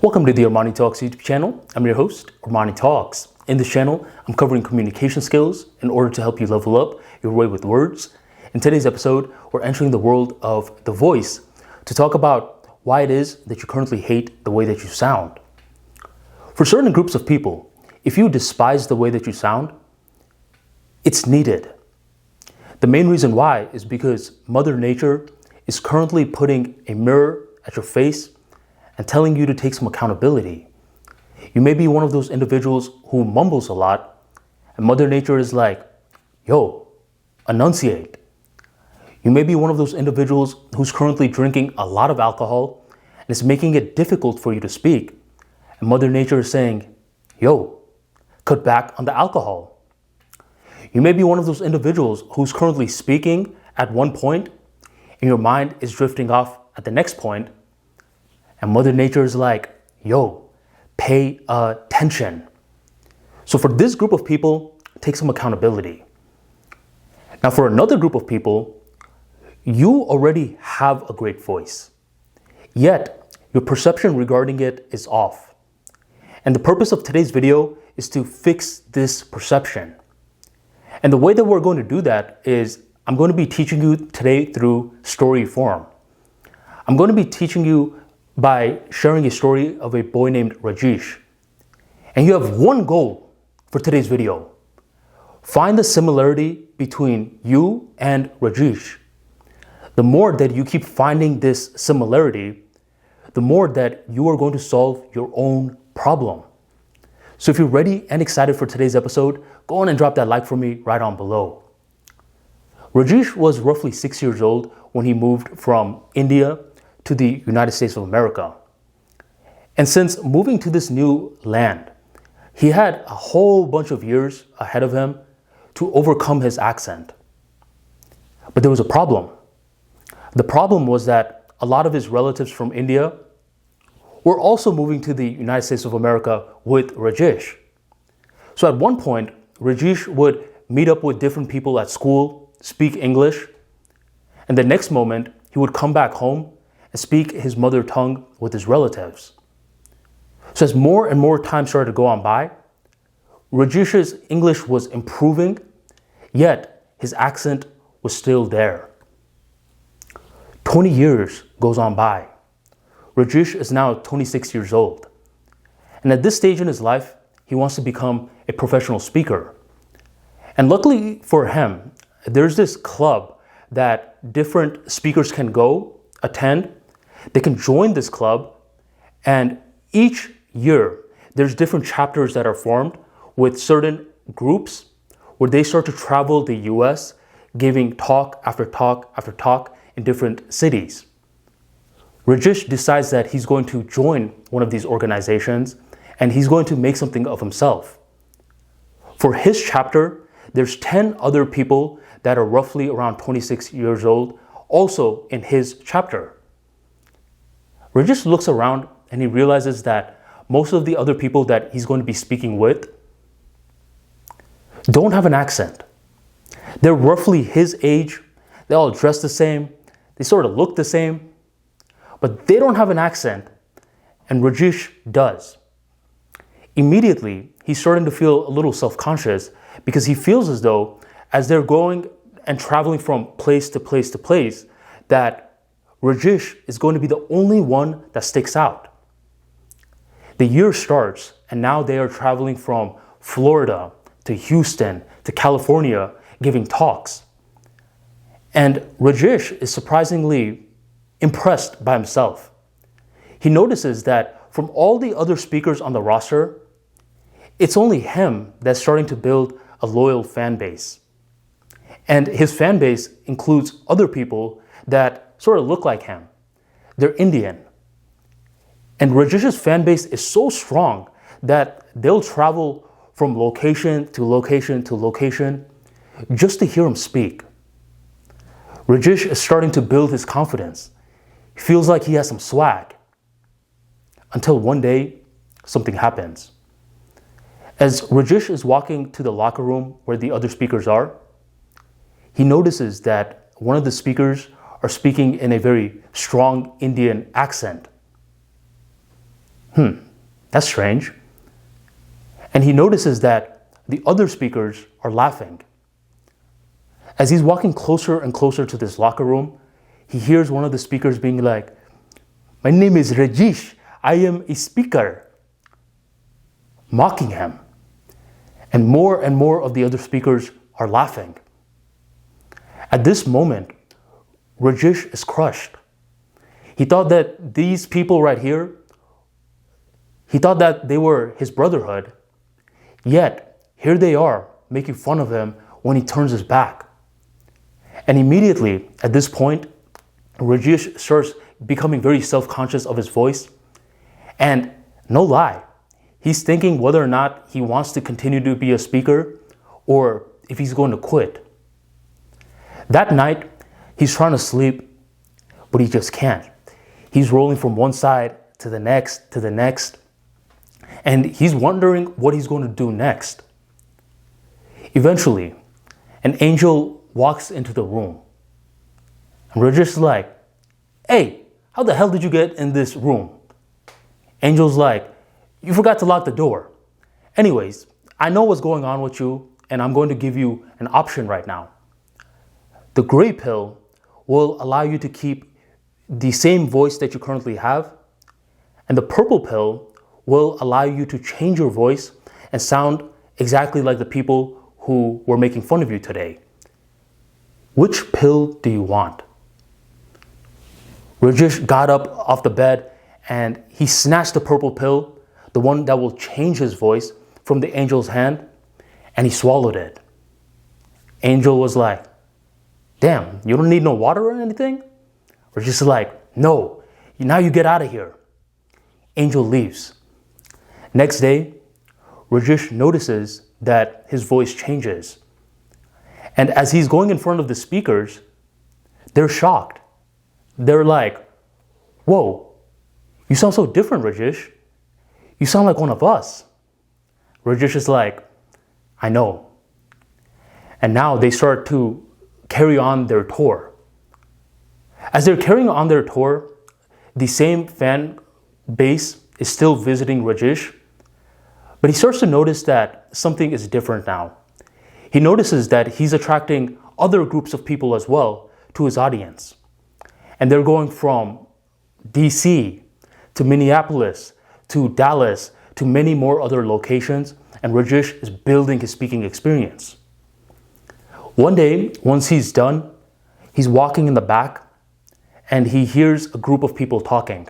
Welcome to the Armani Talks YouTube channel. I'm your host, Armani Talks. In this channel, I'm covering communication skills in order to help you level up your way with words. In today's episode, we're entering the world of the voice to talk about why it is that you currently hate the way that you sound. For certain groups of people, if you despise the way that you sound, it's needed. The main reason why is because Mother Nature is currently putting a mirror at your face and telling you to take some accountability. You may be one of those individuals who mumbles a lot, and Mother Nature is like, yo, enunciate. You may be one of those individuals who's currently drinking a lot of alcohol, and it's making it difficult for you to speak. And Mother Nature is saying, yo, cut back on the alcohol. You may be one of those individuals who's currently speaking at one point, and your mind is drifting off at the next point, and Mother Nature is like, yo, pay attention. So for this group of people, take some accountability. Now for another group of people, you already have a great voice, yet your perception regarding it is off. And the purpose of today's video is to fix this perception. And the way that we're going to do that is I'm going to be teaching you today through story form. I'm going to be teaching you by sharing a story of a boy named Rajish. And you have one goal for today's video. Find the similarity between you and Rajish. The more that you keep finding this similarity, the more that you are going to solve your own problem. So if you're ready and excited for today's episode, go on and drop that like for me right on below. Rajish was roughly 6 years old when he moved from India to the United States of America. And since moving to this new land, he had a whole bunch of years ahead of him to overcome his accent. But there was a problem. The problem was that a lot of his relatives from India were also moving to the United States of America with Rajish. So at one point, Rajish would meet up with different people at school, speak English, and the next moment, he would come back home and speak his mother tongue with his relatives. So as more and more time started to go on by, Rajish's English was improving, yet his accent was still there. 20 years goes on by. Rajish is now 26 years old. And at this stage in his life, he wants to become a professional speaker. And luckily for him, there's this club that different speakers can go attend. They can join this club, and each year there's different chapters that are formed with certain groups where they start to travel the US, giving talk after talk after talk in different cities. Rajish decides that he's going to join one of these organizations and he's going to make something of himself. For his chapter, there's 10 other people that are roughly around 26 years old, also in his chapter. Rajish looks around and he realizes that most of the other people that he's going to be speaking with don't have an accent. They're roughly his age. They all dress the same. They sort of look the same, but they don't have an accent, and Rajish does. Immediately, he's starting to feel a little self-conscious because he feels as though as they're going and traveling from place to place to place, that Rajish is going to be the only one that sticks out. The year starts, and now they are traveling from Florida to Houston to California, giving talks. And Rajish is surprisingly impressed by himself. He notices that from all the other speakers on the roster, it's only him that's starting to build a loyal fan base. And his fan base includes other people that sort of look like him. They're Indian. And Rajish's fan base is so strong that they'll travel from location to location to location just to hear him speak. Rajish is starting to build his confidence. He feels like he has some swag. Until one day, something happens. As Rajish is walking to the locker room where the other speakers are, he notices that one of the speakers are speaking in a very strong Indian accent. That's strange. And he notices that the other speakers are laughing. As he's walking closer and closer to this locker room, he hears one of the speakers being like, "My name is Rajish. I am a speaker," mocking him. And more of the other speakers are laughing. At this moment, Rajish is crushed. He thought that these people right here, he thought that they were his brotherhood, yet here they are making fun of him when he turns his back. And immediately, at this point, Rajish starts becoming very self-conscious of his voice. And no lie, he's thinking whether or not he wants to continue to be a speaker or if he's going to quit. That night, he's trying to sleep, but he just can't. He's rolling from one side to the next, and he's wondering what he's going to do next. Eventually, an angel walks into the room. And Rajish is like, "Hey, how the hell did you get in this room?" Angel's like, "You forgot to lock the door. Anyways, I know what's going on with you, and I'm going to give you an option right now. The gray pill will allow you to keep the same voice that you currently have, and the purple pill will allow you to change your voice and sound exactly like the people who were making fun of you today. Which pill do you want?" Rajish got up off the bed and he snatched the purple pill, the one that will change his voice, from the angel's hand, and he swallowed it. Angel was like, "Damn, you don't need no water or anything?" Rajish is like, "No, now you get out of here." Angel leaves. Next day, Rajish notices that his voice changes. And as he's going in front of the speakers, they're shocked. They're like, "Whoa, you sound so different, Rajish. You sound like one of us." Rajish is like, "I know." And now they start to carry on their tour. As they're carrying on their tour, the same fan base is still visiting Rajish, but he starts to notice that something is different now. He notices that he's attracting other groups of people as well to his audience. And they're going from DC to Minneapolis to Dallas to many more other locations, and Rajish is building his speaking experience. One day, once he's done, he's walking in the back and he hears a group of people talking.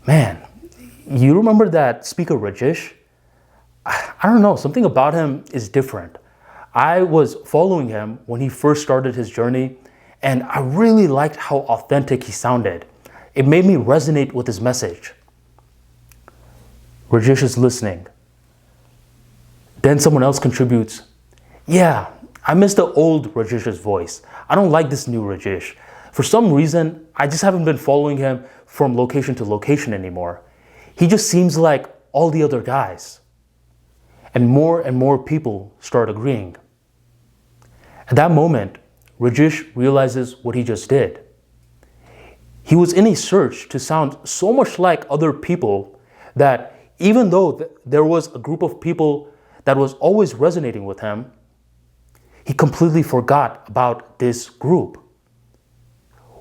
"Man, you remember that speaker Rajish? I don't know, something about him is different. I was following him when he first started his journey, and I really liked how authentic he sounded. It made me resonate with his message." Rajish is listening. Then someone else contributes, "Yeah, I miss the old Rajish's voice. I don't like this new Rajish. For some reason, I just haven't been following him from location to location anymore. He just seems like all the other guys." And more people start agreeing. At that moment, Rajish realizes what he just did. He was in a search to sound so much like other people that even though there was a group of people that was always resonating with him, he completely forgot about this group.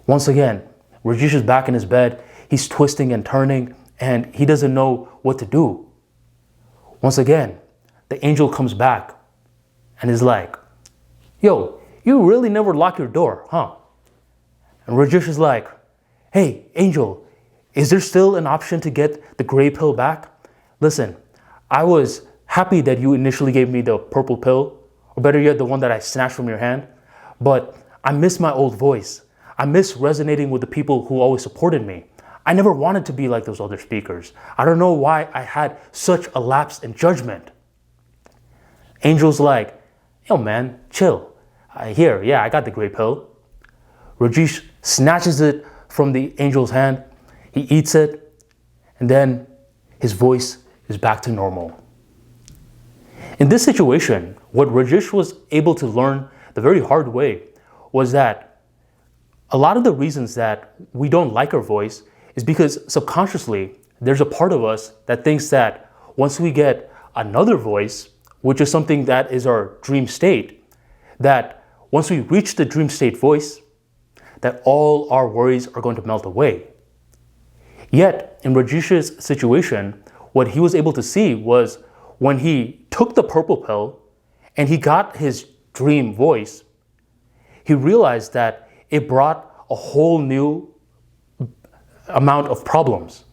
Once again, Rajish is back in his bed. He's twisting and turning, and he doesn't know what to do. Once again, the angel comes back and is like, "Yo, you really never lock your door, huh?" And Rajish is like, "Hey, angel, is there still an option to get the gray pill back? Listen, I was happy that you initially gave me the purple pill, or better yet, the one that I snatched from your hand, but I miss my old voice. I miss resonating with the people who always supported me. I never wanted to be like those other speakers. I don't know why I had such a lapse in judgment." Angel's like, "Yo man, chill. Here, yeah, I got the gray pill." Rajish snatches it from the angel's hand. He eats it, and then his voice is back to normal. In this situation, what Rajish was able to learn the very hard way was that a lot of the reasons that we don't like our voice is because subconsciously there's a part of us that thinks that once we get another voice, which is something that is our dream state, that once we reach the dream state voice, that all our worries are going to melt away. Yet, in Rajish's situation, what he was able to see was when he took the purple pill and he got his dream voice, he realized that it brought a whole new amount of problems.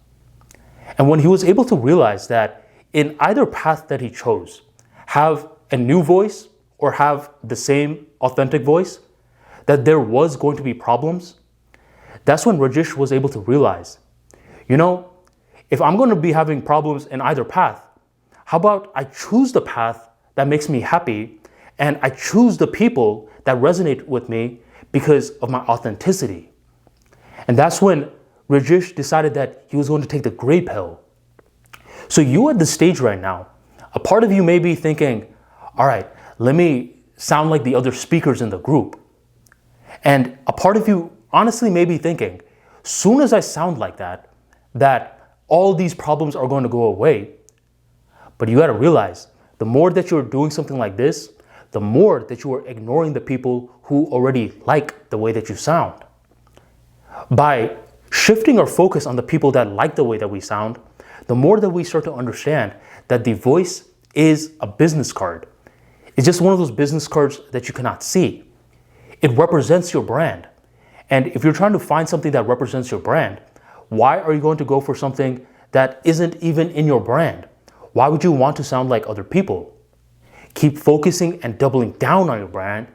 And when he was able to realize that in either path that he chose, have a new voice or have the same authentic voice, that there was going to be problems, that's when Rajish was able to realize, if I'm going to be having problems in either path, how about I choose the path that makes me happy and I choose the people that resonate with me because of my authenticity. And that's when Rajish decided that he was going to take the gray pill. So you at the stage right now, a part of you may be thinking, all right, let me sound like the other speakers in the group. And a part of you honestly may be thinking, soon as I sound like that all these problems are going to go away. But you got to realize, the more that you're doing something like this, the more that you are ignoring the people who already like the way that you sound. By shifting our focus on the people that like the way that we sound, the more that we start to understand that the voice is a business card. It's just one of those business cards that you cannot see. It represents your brand. And if you're trying to find something that represents your brand, why are you going to go for something that isn't even in your brand? Why would you want to sound like other people? Keep focusing and doubling down on your brand.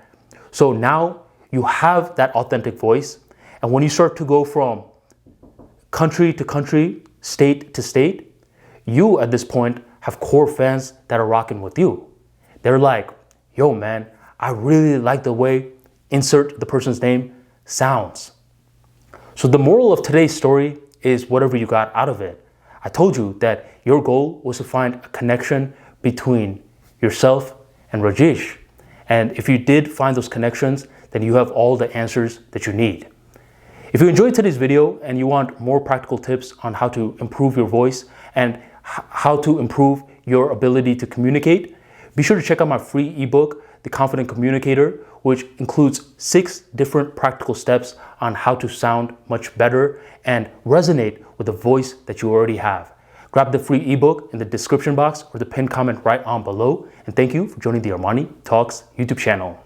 So now you have that authentic voice. And when you start to go from country to country, state to state, you at this point have core fans that are rocking with you. They're like, yo man, I really like the way insert the person's name sounds. So the moral of today's story is whatever you got out of it. I told you that your goal was to find a connection between yourself and Rajish. And if you did find those connections, then you have all the answers that you need. If you enjoyed today's video and you want more practical tips on how to improve your voice and how to improve your ability to communicate, be sure to check out my free ebook, The Confident Communicator, which includes 6 different practical steps on how to sound much better and resonate with the voice that you already have. Grab the free ebook in the description box or the pinned comment right on below. And thank you for joining the Armani Talks YouTube channel.